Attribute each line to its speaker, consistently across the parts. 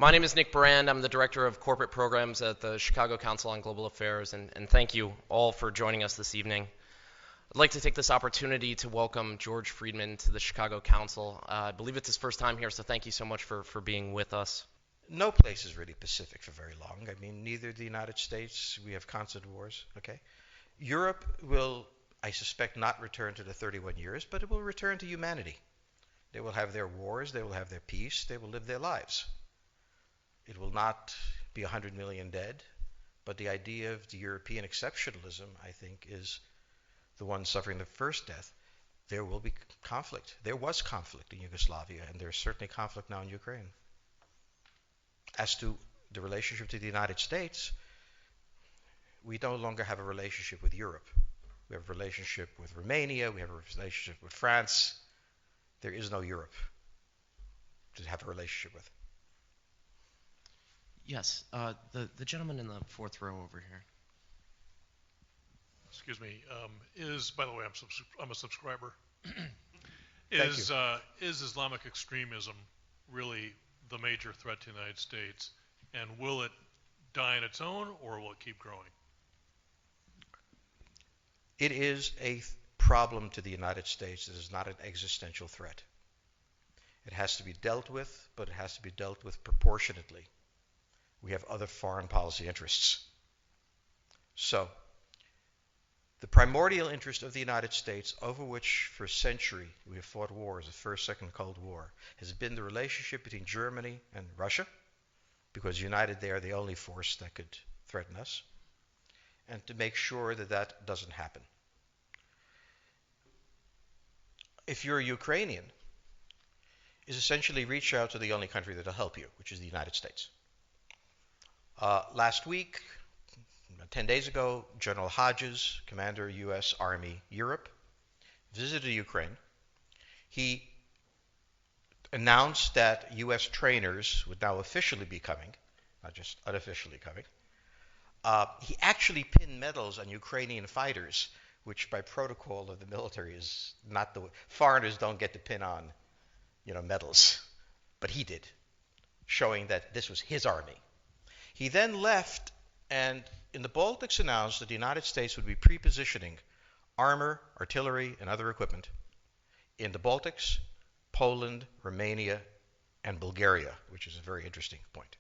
Speaker 1: My name is Nick Brand. I'm the Director of Corporate Programs at the Chicago Council on Global Affairs, and thank you all for joining us this evening. I'd like to take this opportunity to welcome George Friedman to the Chicago Council. I believe it's his first time here, so thank you so much for being with us.
Speaker 2: No place is really pacific for very long. I mean, neither the United States, we have constant wars, okay? Europe will, I suspect, not return to the 31 years, but it will return to humanity. They will have their wars, they will have their peace, they will live their lives. It will not be 100 million dead, but the idea of the European exceptionalism, I think, is the one suffering the first death. There will be conflict. There was conflict in Yugoslavia, and there's certainly conflict now in Ukraine. As to the relationship to the United States, we no longer have a relationship with Europe. We have a relationship with Romania, we have a relationship with France. There is no Europe to have a relationship with.
Speaker 1: Yes, the gentleman in the fourth row over here.
Speaker 3: Excuse me. By the way, I'm a subscriber.
Speaker 2: Thank you.
Speaker 3: Is Islamic extremism really the major threat to the United States, and will it die on its own, or will it keep growing?
Speaker 2: It is a problem to the United States. It is not an existential threat. It has to be dealt with, but it has to be dealt with proportionately. We have other foreign policy interests. So, the primordial interest of the United States, over which for a century we have fought wars, the First, Second Cold War, has been the relationship between Germany and Russia, because united they are the only force that could threaten us, and to make sure that that doesn't happen. If you're a Ukrainian, is essentially reach out to the only country that will help you, which is the United States. Last week, 10 days ago, General Hodges, Commander U.S. Army Europe, visited Ukraine. He announced that U.S. trainers would now officially be coming, not just unofficially coming. He actually pinned medals on Ukrainian fighters, which by protocol of the military is not the way. Foreigners don't get to pin on, medals, but he did, showing that this was his army. He then left and in the Baltics announced that the United States would be pre-positioning armor, artillery, and other equipment in the Baltics, Poland, Romania, and Bulgaria, which is a very interesting point.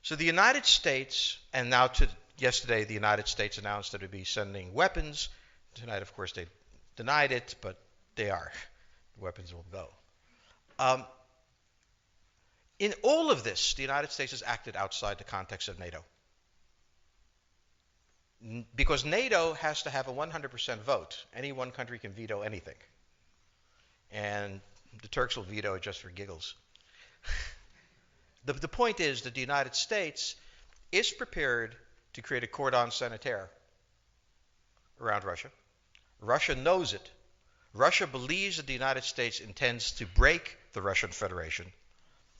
Speaker 2: So the United States, and now yesterday the United States announced that it would be sending weapons. Tonight, of course, they denied it, but they are. The weapons will go. In all of this, the United States has acted outside the context of NATO. Because NATO has to have a 100% vote. Any one country can veto anything. And the Turks will veto it just for giggles. The point is that the United States is prepared to create a cordon sanitaire around Russia. Russia knows it. Russia believes that the United States intends to break the Russian Federation.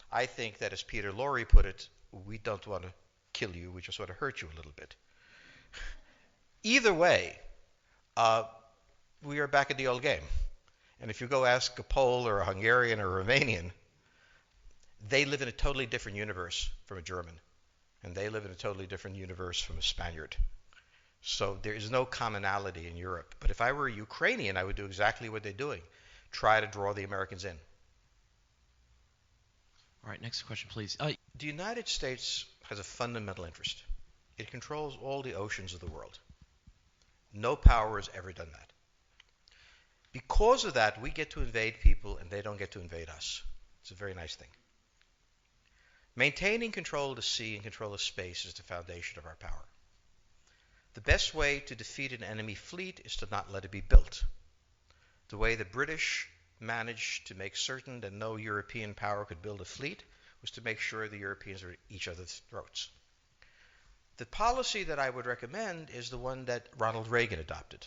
Speaker 2: I think that, as Peter Lorre put it, we don't want to kill you, we just want to hurt you a little bit. Either way, we are back at the old game. And if you go ask a Pole or a Hungarian or a Romanian, they live in a totally different universe from a German. And they live in a totally different universe from a Spaniard. So there is no commonality in Europe. But if I were a Ukrainian, I would do exactly what they're doing. Try to draw the Americans in.
Speaker 1: All right, next question, please.
Speaker 2: The United States has a fundamental interest. It controls all the oceans of the world. No power has ever done that. Because of that, we get to invade people and they don't get to invade us. It's a very nice thing. Maintaining control of the sea and control of space is the foundation of our power. The best way to defeat an enemy fleet is to not let it be built. The way the British managed to make certain that no European power could build a fleet was to make sure the Europeans were at each other's throats. The policy that I would recommend is the one that Ronald Reagan adopted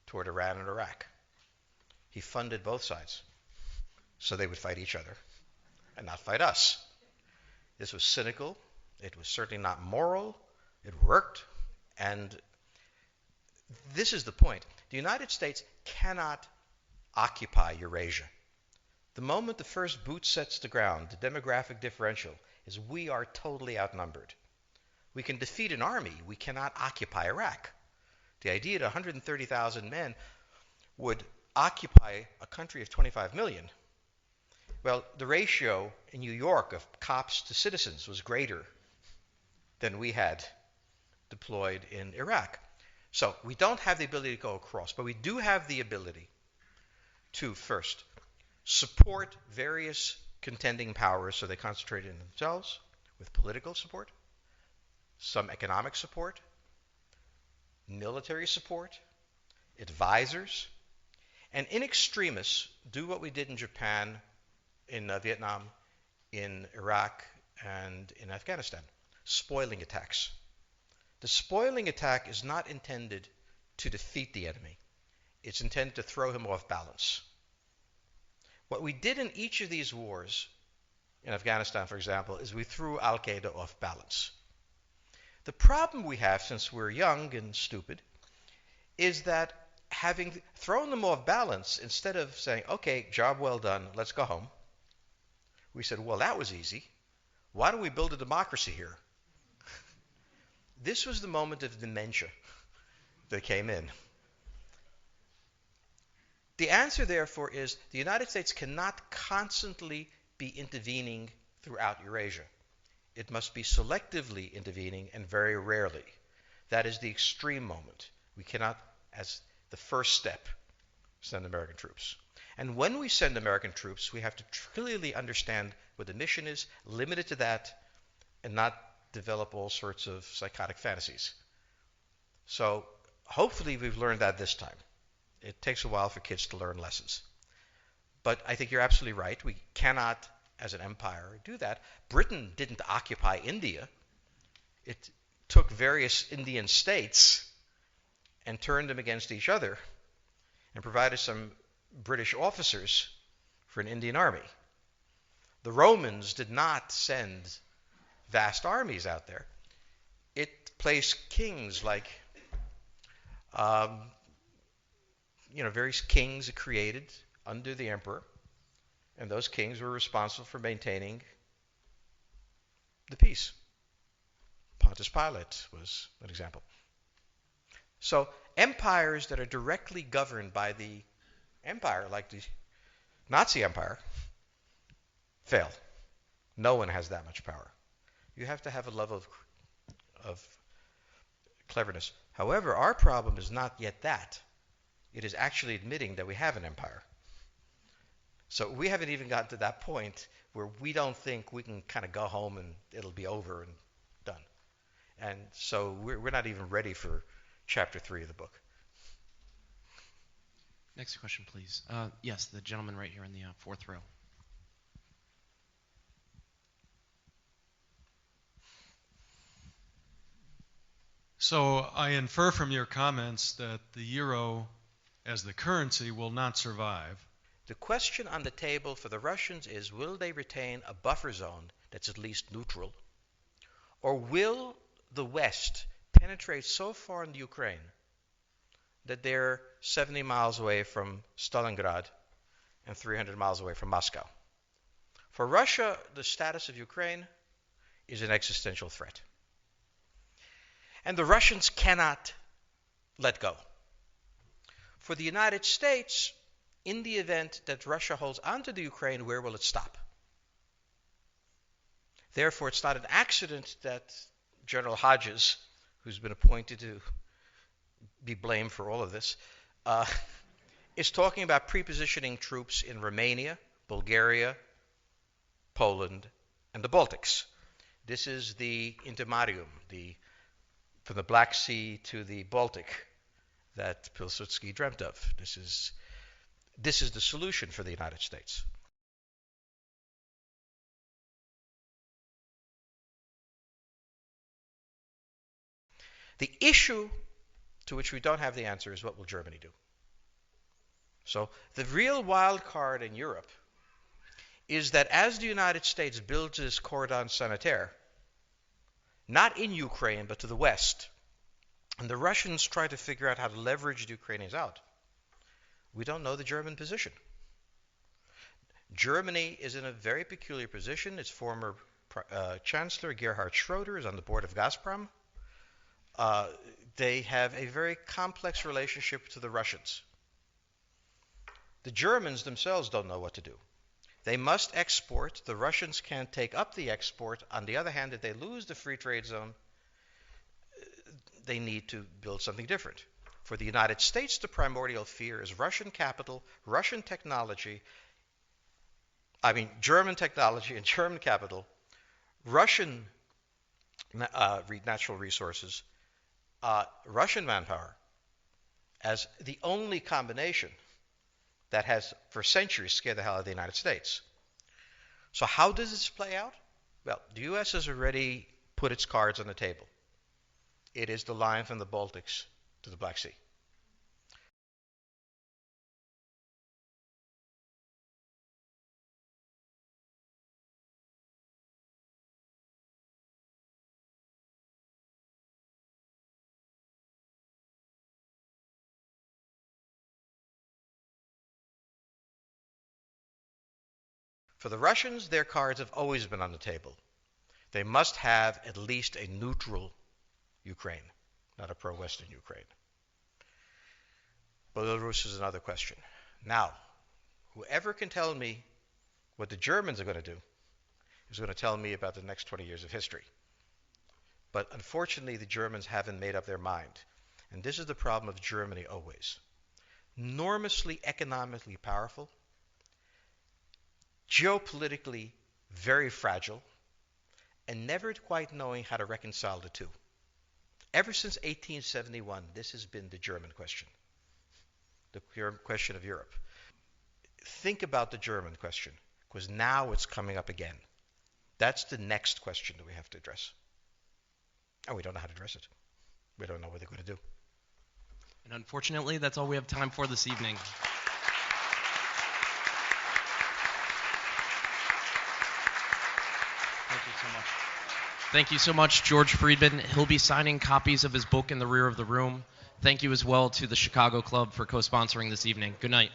Speaker 2: toward Iran and Iraq. He funded both sides so they would fight each other and not fight us. This was cynical. It was certainly not moral. It worked. And this is the point. The United States cannot occupy Eurasia. The moment the first boot sets the ground, the demographic differential is we are totally outnumbered. We can defeat an army. We cannot occupy Iraq. The idea that 130,000 men would occupy a country of 25 million, well, the ratio in New York of cops to citizens was greater than we had deployed in Iraq. So we don't have the ability to go across, but we do have the ability to first support various contending powers so they concentrate in themselves with political support, some economic support, military support, advisors, and in extremis do what we did in Japan, in Vietnam, in Iraq, and in Afghanistan, spoiling attacks. The spoiling attack is not intended to defeat the enemy. It's intended to throw him off balance. What we did in each of these wars, in Afghanistan, for example, is we threw Al-Qaeda off balance. The problem we have, since we're young and stupid, is that having thrown them off balance, instead of saying, okay, job well done, let's go home, we said, well, that was easy. Why don't we build a democracy here? This was the moment of dementia that came in. The answer, therefore, is the United States cannot constantly be intervening throughout Eurasia. It must be selectively intervening and very rarely. That is the extreme moment. We cannot, as the first step, send American troops. And when we send American troops, we have to clearly understand what the mission is, limit it to that, and not develop all sorts of psychotic fantasies. So hopefully we've learned that this time. It takes a while for kids to learn lessons. But I think you're absolutely right. We cannot, as an empire, do that. Britain didn't occupy India. It took various Indian states and turned them against each other and provided some British officers for an Indian army. The Romans did not send vast armies out there. It placed kings like, various kings it created under the emperor, and those kings were responsible for maintaining the peace. Pontius Pilate was an example. So empires that are directly governed by the empire, like the Nazi Empire, fail. No one has that much power. You have to have a level of cleverness. However, our problem is not yet that. It is actually admitting that we have an empire. So we haven't even gotten to that point where we don't think we can kind of go home and it'll be over and done. And so we're not even ready for chapter 3 of the book.
Speaker 1: Next question, please. Yes, the gentleman right here in the fourth row.
Speaker 4: So I infer from your comments that the euro as the currency will not survive.
Speaker 2: The question on the table for the Russians is, will they retain a buffer zone that's at least neutral? Or will the West penetrate so far into Ukraine that they're 70 miles away from Stalingrad and 300 miles away from Moscow? For Russia, the status of Ukraine is an existential threat. And the Russians cannot let go. For the United States, in the event that Russia holds onto the Ukraine, where will it stop? Therefore, it's not an accident that General Hodges, who's been appointed to be blamed for all of this, is talking about prepositioning troops in Romania, Bulgaria, Poland, and the Baltics. This is the intermarium, from the Black Sea to the Baltic that Pilsudski dreamt of. This is the solution for the United States. The issue to which we don't have the answer is, what will Germany do? So the real wild card in Europe is that as the United States builds this cordon sanitaire, not in Ukraine, but to the west, and the Russians try to figure out how to leverage the Ukrainians out, we don't know the German position. Germany is in a very peculiar position. Its former Chancellor Gerhard Schroeder is on the board of Gazprom. They have a very complex relationship to the Russians. The Germans themselves don't know what to do. They must export. The Russians can't take up the export. On the other hand, if they lose the free trade zone, they need to build something different. For the United States, the primordial fear is Russian capital, Russian technology, German technology and German capital, Russian natural resources, Russian manpower, as the only combination that has for centuries scared the hell out of the United States. So how does this play out? Well, the U.S. has already put its cards on the table. It is the line from the Baltics to the Black Sea. For the Russians, their cards have always been on the table. They must have at least a neutral Ukraine, not a pro-Western Ukraine. Belarus is another question. Now, whoever can tell me what the Germans are going to do is going to tell me about the next 20 years of history. But unfortunately, the Germans haven't made up their mind. And this is the problem of Germany always. Enormously economically powerful, geopolitically very fragile, and never quite knowing how to reconcile the two. Ever since 1871, this has been the German question, the question of Europe. Think about the German question, because now it's coming up again. That's the next question that we have to address. And we don't know how to address it. We don't know what they're going to do.
Speaker 1: And unfortunately, that's all we have time for this evening. Thank you so much, George Friedman. He'll be signing copies of his book in the rear of the room. Thank you as well to the Chicago Club for co-sponsoring this evening. Good night.